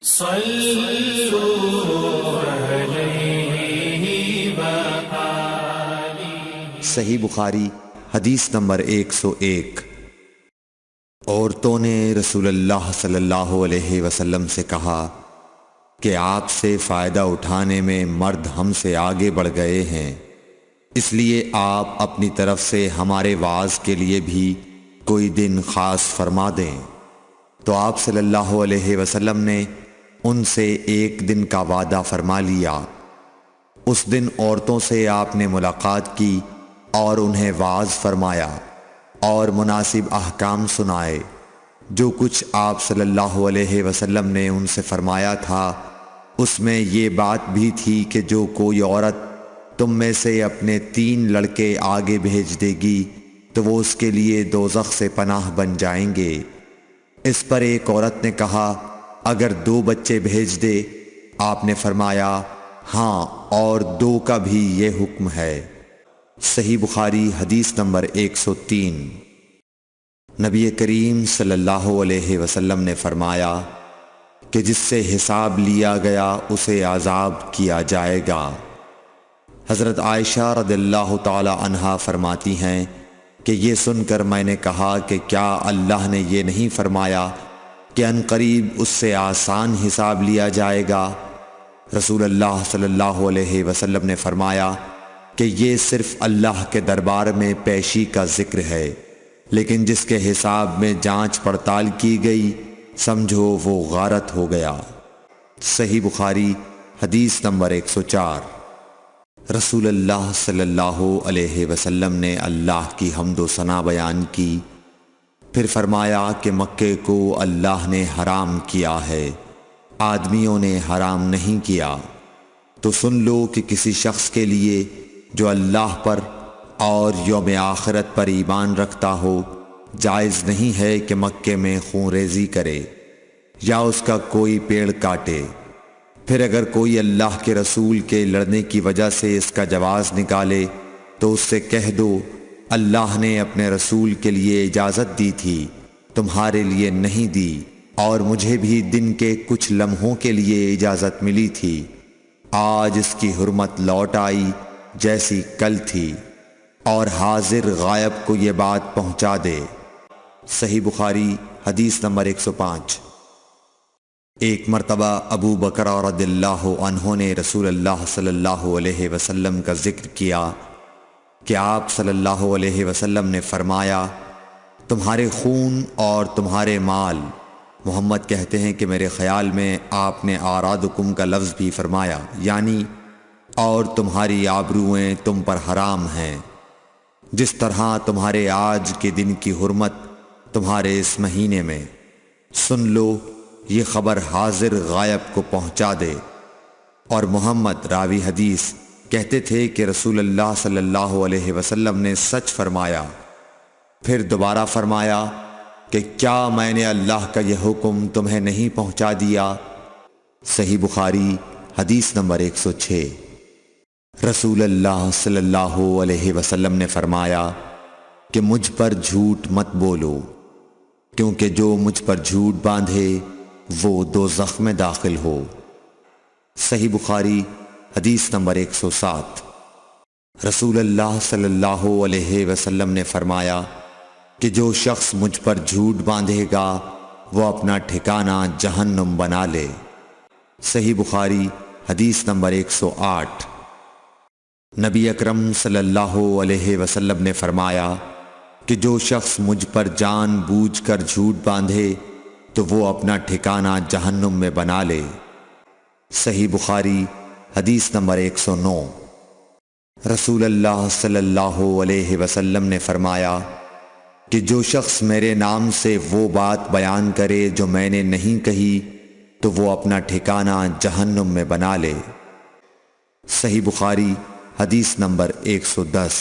صلوا علیہ وآلہ۔ صحیح بخاری حدیث نمبر 101۔ عورتوں نے رسول اللہ صلی اللہ علیہ وسلم سے کہا کہ آپ سے فائدہ اٹھانے میں مرد ہم سے آگے بڑھ گئے ہیں، اس لیے آپ اپنی طرف سے ہمارے وعظ کے لیے بھی کوئی دن خاص فرما دیں۔ تو آپ صلی اللہ علیہ وسلم نے ان سے ایک دن کا وعدہ فرما لیا۔ اس دن عورتوں سے آپ نے ملاقات کی اور انہیں وعظ فرمایا اور مناسب احکام سنائے۔ جو کچھ آپ صلی اللہ علیہ وسلم نے ان سے فرمایا تھا اس میں یہ بات بھی تھی کہ جو کوئی عورت تم میں سے اپنے 3 لڑکے آگے بھیج دے گی تو وہ اس کے لیے دوزخ سے پناہ بن جائیں گے۔ اس پر ایک عورت نے کہا اگر 2 بچے بھیج دے؟ آپ نے فرمایا ہاں، اور 2 کا بھی یہ حکم ہے۔ صحیح بخاری حدیث نمبر 103۔ نبی کریم صلی اللہ علیہ وسلم نے فرمایا کہ جس سے حساب لیا گیا اسے عذاب کیا جائے گا۔ حضرت عائشہ رضی اللہ تعالی عنہا فرماتی ہیں کہ یہ سن کر میں نے کہا کہ کیا اللہ نے یہ نہیں فرمایا کہ عنقریب اس سے آسان حساب لیا جائے گا؟ رسول اللہ صلی اللہ علیہ وسلم نے فرمایا کہ یہ صرف اللہ کے دربار میں پیشی کا ذکر ہے، لیکن جس کے حساب میں جانچ پڑتال کی گئی سمجھو وہ غارت ہو گیا۔ صحیح بخاری حدیث نمبر 104۔ رسول اللہ صلی اللہ علیہ وسلم نے اللہ کی حمد و ثنا بیان کی، پھر فرمایا کہ مکے کو اللہ نے حرام کیا ہے، آدمیوں نے حرام نہیں کیا۔ تو سن لو کہ کسی شخص کے لیے جو اللہ پر اور یوم آخرت پر ایمان رکھتا ہو جائز نہیں ہے کہ مکے میں خون ریزی کرے یا اس کا کوئی پیڑ کاٹے۔ پھر اگر کوئی اللہ کے رسول کے لڑنے کی وجہ سے اس کا جواز نکالے تو اس سے کہہ دو اللہ نے اپنے رسول کے لیے اجازت دی تھی، تمہارے لیے نہیں دی، اور مجھے بھی دن کے کچھ لمحوں کے لیے اجازت ملی تھی، آج اس کی حرمت لوٹ آئی جیسی کل تھی، اور حاضر غائب کو یہ بات پہنچا دے۔ صحیح بخاری حدیث نمبر 105۔ ایک مرتبہ ابو بکر رضی اللہ عنہ نے رسول اللہ صلی اللہ علیہ وسلم کا ذکر کیا کہ آپ صلی اللہ علیہ وسلم نے فرمایا تمہارے خون اور تمہارے مال، محمد کہتے ہیں کہ میرے خیال میں آپ نے اعراضکم کا لفظ بھی فرمایا، یعنی اور تمہاری آبروئیں تم پر حرام ہیں، جس طرح تمہارے آج کے دن کی حرمت تمہارے اس مہینے میں۔ سن لو یہ خبر حاضر غائب کو پہنچا دے۔ اور محمد راوی حدیث کہتے تھے کہ رسول اللہ صلی اللہ علیہ وسلم نے سچ فرمایا۔ پھر دوبارہ فرمایا کہ کیا میں نے اللہ کا یہ حکم تمہیں نہیں پہنچا دیا؟ صحیح بخاری حدیث نمبر 106۔ رسول اللہ صلی اللہ علیہ وسلم نے فرمایا کہ مجھ پر جھوٹ مت بولو، کیونکہ جو مجھ پر جھوٹ باندھے وہ دوزخ میں داخل ہو۔ صحیح بخاری حدیث نمبر 107۔ رسول اللہ صلی اللہ علیہ وسلم نے فرمایا کہ جو شخص مجھ پر جھوٹ باندھے گا وہ اپنا ٹھکانہ جہنم بنا لے۔ صحیح بخاری حدیث نمبر 108۔ نبی اکرم صلی اللہ علیہ وسلم نے فرمایا کہ جو شخص مجھ پر جان بوجھ کر جھوٹ باندھے تو وہ اپنا ٹھکانہ جہنم میں بنا لے۔ صحیح بخاری حدیث نمبر 109۔ رسول اللہ صلی اللہ علیہ وسلم نے فرمایا کہ جو شخص میرے نام سے وہ بات بیان کرے جو میں نے نہیں کہی تو وہ اپنا ٹھکانہ جہنم میں بنا لے۔ صحیح بخاری حدیث نمبر 110۔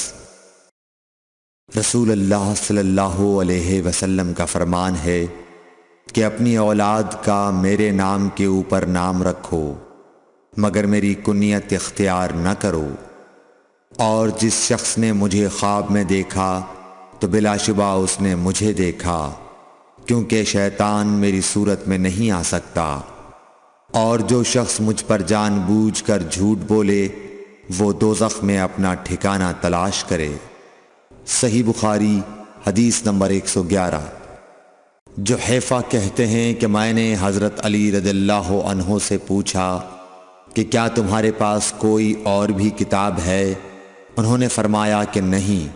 رسول اللہ صلی اللہ علیہ وسلم کا فرمان ہے کہ اپنی اولاد کا میرے نام کے اوپر نام رکھو مگر میری کنیت اختیار نہ کرو، اور جس شخص نے مجھے خواب میں دیکھا تو بلا شبہ اس نے مجھے دیکھا، کیونکہ شیطان میری صورت میں نہیں آ سکتا۔ اور جو شخص مجھ پر جان بوجھ کر جھوٹ بولے وہ دوزخ میں اپنا ٹھکانہ تلاش کرے۔ صحیح بخاری حدیث نمبر 111۔ جحیفہ کہتے ہیں کہ میں نے حضرت علی رضی اللہ عنہ سے پوچھا کہ کیا تمہارے پاس کوئی اور بھی کتاب ہے؟ انہوں نے فرمایا کہ نہیں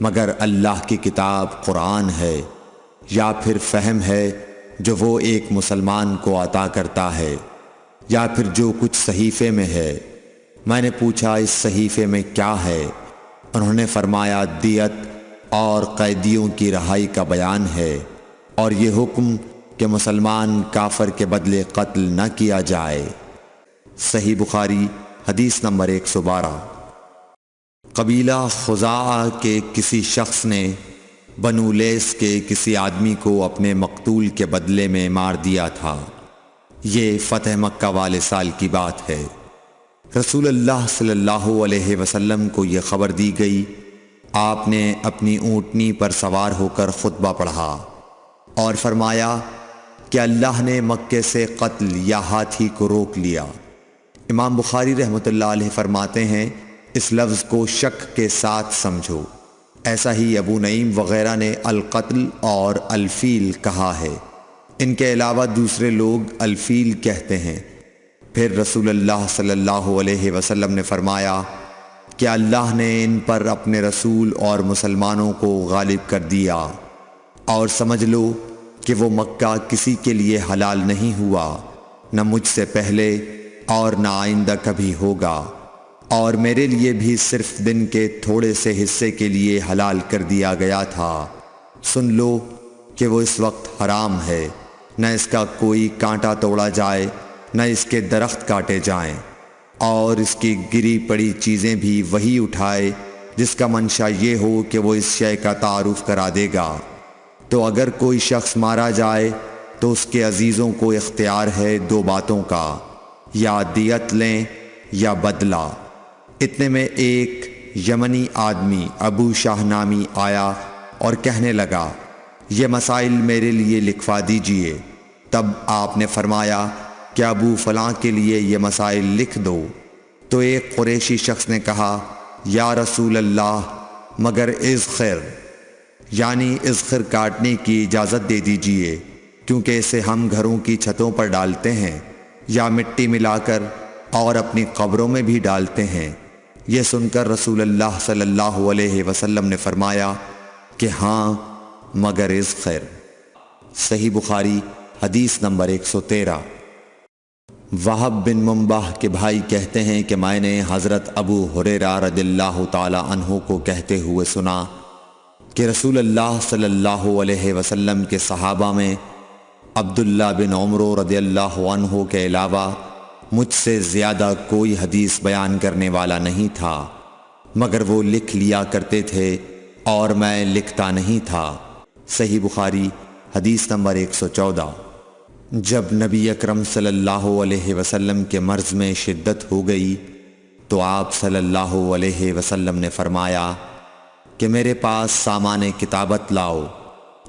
مگر اللہ کی کتاب قرآن ہے، یا پھر فہم ہے جو وہ ایک مسلمان کو عطا کرتا ہے، یا پھر جو کچھ صحیفے میں ہے۔ میں نے پوچھا اس صحیفے میں کیا ہے؟ انہوں نے فرمایا دیت اور قیدیوں کی رہائی کا بیان ہے، اور یہ حکم کہ مسلمان کافر کے بدلے قتل نہ کیا جائے۔ صحیح بخاری حدیث نمبر 112۔ قبیلہ خزاعہ کے کسی شخص نے بنو لیس کے کسی آدمی کو اپنے مقتول کے بدلے میں مار دیا تھا۔ یہ فتح مکہ والے سال کی بات ہے۔ رسول اللہ صلی اللہ علیہ وسلم کو یہ خبر دی گئی۔ آپ نے اپنی اونٹنی پر سوار ہو کر خطبہ پڑھا اور فرمایا کہ اللہ نے مکے سے قتل یا ہاتھی کو روک لیا۔ امام بخاری رحمۃ اللہ علیہ فرماتے ہیں اس لفظ کو شک کے ساتھ سمجھو۔ ایسا ہی ابو نعیم وغیرہ نے القتل اور الفیل کہا ہے۔ ان کے علاوہ دوسرے لوگ الفیل کہتے ہیں۔ پھر رسول اللہ صلی اللہ علیہ وسلم نے فرمایا کہ اللہ نے ان پر اپنے رسول اور مسلمانوں کو غالب کر دیا، اور سمجھ لو کہ وہ مکہ کسی کے لیے حلال نہیں ہوا، نہ مجھ سے پہلے اور نہ آئندہ کبھی ہوگا، اور میرے لیے بھی صرف دن کے تھوڑے سے حصے کے لیے حلال کر دیا گیا تھا۔ سن لو کہ وہ اس وقت حرام ہے، نہ اس کا کوئی کانٹا توڑا جائے نہ اس کے درخت کاٹے جائیں، اور اس کی گری پڑی چیزیں بھی وہی اٹھائے جس کا منشا یہ ہو کہ وہ اس شے کا تعارف کرا دے گا۔ تو اگر کوئی شخص مارا جائے تو اس کے عزیزوں کو اختیار ہے دو باتوں کا، یا دیت لیں یا بدلہ۔ اتنے میں ایک یمنی آدمی ابو شاہ نامی آیا اور کہنے لگا یہ مسائل میرے لیے لکھوا دیجئے۔ تب آپ نے فرمایا کہ ابو فلاں کے لیے یہ مسائل لکھ دو۔ تو ایک قریشی شخص نے کہا یا رسول اللہ مگر اذخر، یعنی اذخر کاٹنے کی اجازت دے دیجئے، کیونکہ اسے ہم گھروں کی چھتوں پر ڈالتے ہیں یا مٹی ملا کر اور اپنی قبروں میں بھی ڈالتے ہیں۔ یہ سن کر رسول اللہ صلی اللہ علیہ وسلم نے فرمایا کہ ہاں مگر اذخر۔ صحیح بخاری حدیث نمبر 113۔ وہب بن منبح کے بھائی کہتے ہیں کہ میں نے حضرت ابو ہریرہ رضی اللہ تعالی عنہ کو کہتے ہوئے سنا کہ رسول اللہ صلی اللہ علیہ وسلم کے صحابہ میں عبداللہ بن عمر رضی اللہ عنہ کے علاوہ مجھ سے زیادہ کوئی حدیث بیان کرنے والا نہیں تھا، مگر وہ لکھ لیا کرتے تھے اور میں لکھتا نہیں تھا۔ صحیح بخاری حدیث نمبر 114۔ جب نبی اکرم صلی اللہ علیہ وسلم کے مرض میں شدت ہو گئی تو آپ صلی اللہ علیہ وسلم نے فرمایا کہ میرے پاس سامان کتابت لاؤ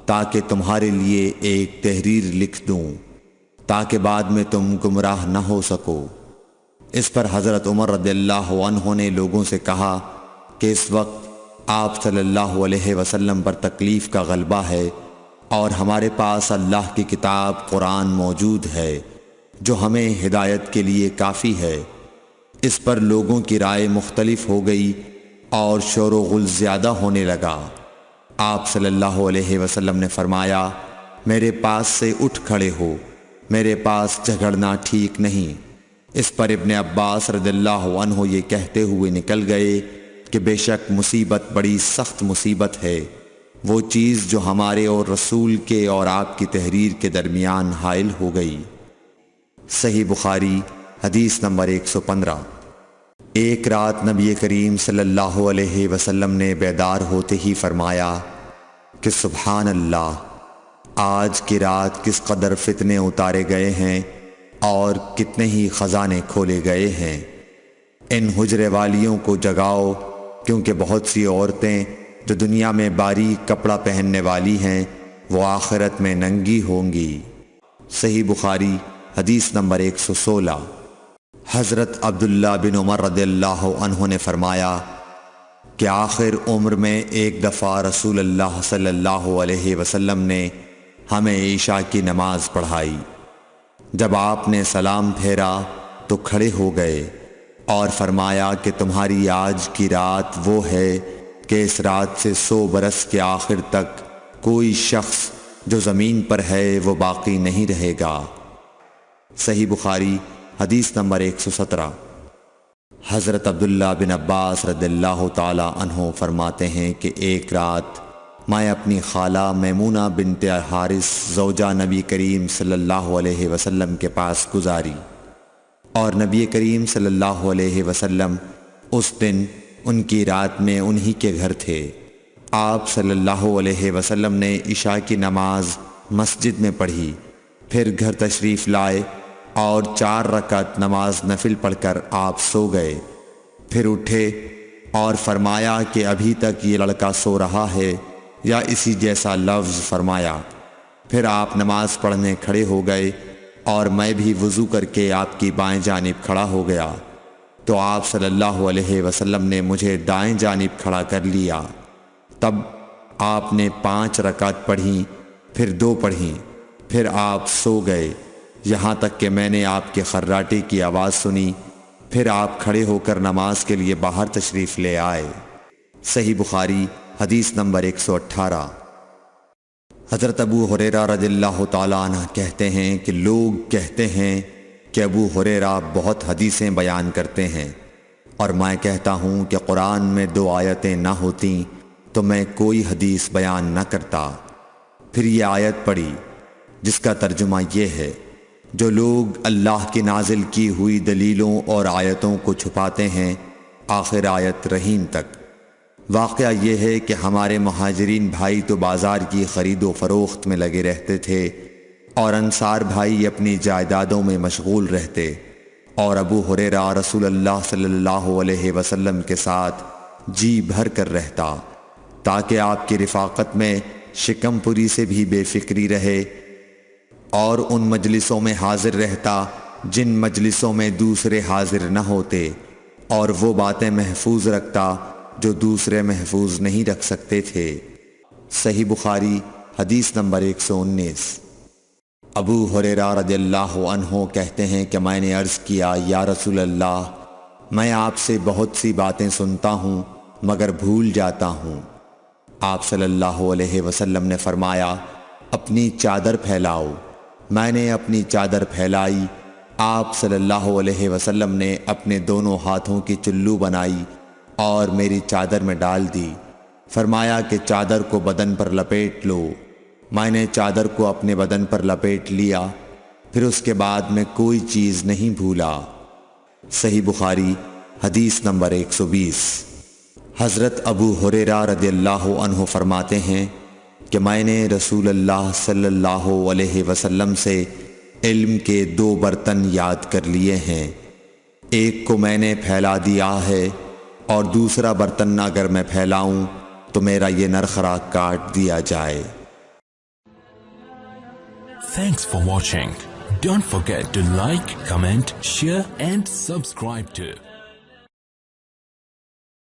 تاکہ تمہارے لیے ایک تحریر لکھ دوں تاکہ بعد میں تم گمراہ نہ ہو سکو۔ اس پر حضرت عمر رضی اللہ عنہ نے لوگوں سے کہا کہ اس وقت آپ صلی اللہ علیہ وسلم پر تکلیف کا غلبہ ہے اور ہمارے پاس اللہ کی کتاب قرآن موجود ہے جو ہمیں ہدایت کے لیے کافی ہے۔ اس پر لوگوں کی رائے مختلف ہو گئی اور شور و غل زیادہ ہونے لگا۔ آپ صلی اللہ علیہ وسلم نے فرمایا میرے پاس سے اٹھ کھڑے ہو، میرے پاس جھگڑنا ٹھیک نہیں۔ اس پر ابن عباس رضی اللہ عنہ یہ کہتے ہوئے نکل گئے کہ بے شک مصیبت بڑی سخت مصیبت ہے، وہ چیز جو ہمارے اور رسول کے اور آپ کی تحریر کے درمیان حائل ہو گئی۔ صحیح بخاری حدیث نمبر 115۔ ایک رات نبی کریم صلی اللہ علیہ وسلم نے بیدار ہوتے ہی فرمایا کہ سبحان اللہ، آج کی رات کس قدر فتنے اتارے گئے ہیں اور کتنے ہی خزانے کھولے گئے ہیں۔ ان حجرے والیوں کو جگاؤ، کیونکہ بہت سی عورتیں جو دنیا میں باریک کپڑا پہننے والی ہیں وہ آخرت میں ننگی ہوں گی۔ صحیح بخاری حدیث نمبر 116۔ حضرت عبداللہ بن عمر رضی اللہ عنہ نے فرمایا کہ آخر عمر میں ایک دفعہ رسول اللہ صلی اللہ علیہ وسلم نے ہمیں عشاء کی نماز پڑھائی۔ جب آپ نے سلام پھیرا تو کھڑے ہو گئے اور فرمایا کہ تمہاری آج کی رات وہ ہے کہ اس رات سے 100 برس کے آخر تک کوئی شخص جو زمین پر ہے وہ باقی نہیں رہے گا۔ صحیح بخاری حدیث نمبر 117۔ حضرت عبداللہ بن عباس رضی اللہ تعالی عنہ فرماتے ہیں کہ ایک رات میں اپنی خالہ میمونہ بنت حارث زوجہ نبی کریم صلی اللہ علیہ وسلم کے پاس گزاری، اور نبی کریم صلی اللہ علیہ وسلم اس دن ان کی رات میں انہی کے گھر تھے۔ آپ صلی اللہ علیہ وسلم نے عشاء کی نماز مسجد میں پڑھی، پھر گھر تشریف لائے اور 4 رکعت نماز نفل پڑھ کر آپ سو گئے۔ پھر اٹھے اور فرمایا کہ ابھی تک یہ لڑکا سو رہا ہے یا اسی جیسا لفظ فرمایا۔ پھر آپ نماز پڑھنے کھڑے ہو گئے اور میں بھی وضو کر کے آپ کی بائیں جانب کھڑا ہو گیا، تو آپ صلی اللہ علیہ وسلم نے مجھے دائیں جانب کھڑا کر لیا۔ تب آپ نے 5 رکعت پڑھیں، پھر 2 پڑھیں، پھر آپ سو گئے، یہاں تک کہ میں نے آپ کے خراٹے کی آواز سنی۔ پھر آپ کھڑے ہو کر نماز کے لیے باہر تشریف لے آئے۔ صحیح بخاری حدیث نمبر 118۔ حضرت ابو ہریرہ رضی اللہ تعالیٰ عنہ کہتے ہیں کہ لوگ کہتے ہیں کہ ابو ہریرہ بہت حدیثیں بیان کرتے ہیں، اور میں کہتا ہوں کہ قرآن میں 2 آیتیں نہ ہوتیں تو میں کوئی حدیث بیان نہ کرتا۔ پھر یہ آیت پڑھی جس کا ترجمہ یہ ہے، جو لوگ اللہ کی نازل کی ہوئی دلیلوں اور آیتوں کو چھپاتے ہیں، آخر آیت رحیم تک۔ واقعہ یہ ہے کہ ہمارے مہاجرین بھائی تو بازار کی خرید و فروخت میں لگے رہتے تھے، اور انصار بھائی اپنی جائیدادوں میں مشغول رہتے، اور ابو ہریرہ رسول اللہ صلی اللہ علیہ وسلم کے ساتھ جی بھر کر رہتا، تاکہ آپ کی رفاقت میں شکم پوری سے بھی بے فکری رہے، اور ان مجلسوں میں حاضر رہتا جن مجلسوں میں دوسرے حاضر نہ ہوتے، اور وہ باتیں محفوظ رکھتا جو دوسرے محفوظ نہیں رکھ سکتے تھے۔ صحیح بخاری حدیث نمبر 119۔ ابو ہریرہ رضی اللہ عنہ کہتے ہیں کہ میں نے عرض کیا، یا رسول اللہ، میں آپ سے بہت سی باتیں سنتا ہوں مگر بھول جاتا ہوں۔ آپ صلی اللہ علیہ وسلم نے فرمایا، اپنی چادر پھیلاؤ۔ میں نے اپنی چادر پھیلائی۔ آپ صلی اللہ علیہ وسلم نے اپنے دونوں ہاتھوں کی چلو بنائی اور میری چادر میں ڈال دی۔ فرمایا کہ چادر کو بدن پر لپیٹ لو۔ میں نے چادر کو اپنے بدن پر لپیٹ لیا، پھر اس کے بعد میں کوئی چیز نہیں بھولا۔ صحیح بخاری حدیث نمبر 120۔ حضرت ابو ہریرہ رضی اللہ عنہ فرماتے ہیں کہ میں نے رسول اللہ صلی اللہ علیہ وسلم سے علم کے 2 برتن یاد کر لیے ہیں، ایک کو میں نے پھیلا دیا ہے، اور دوسرا برتن اگر میں پھیلاؤں تو میرا یہ نرخرا کاٹ دیا جائے۔ Thanks for watching. Don't forget to like, comment, share and subscribe to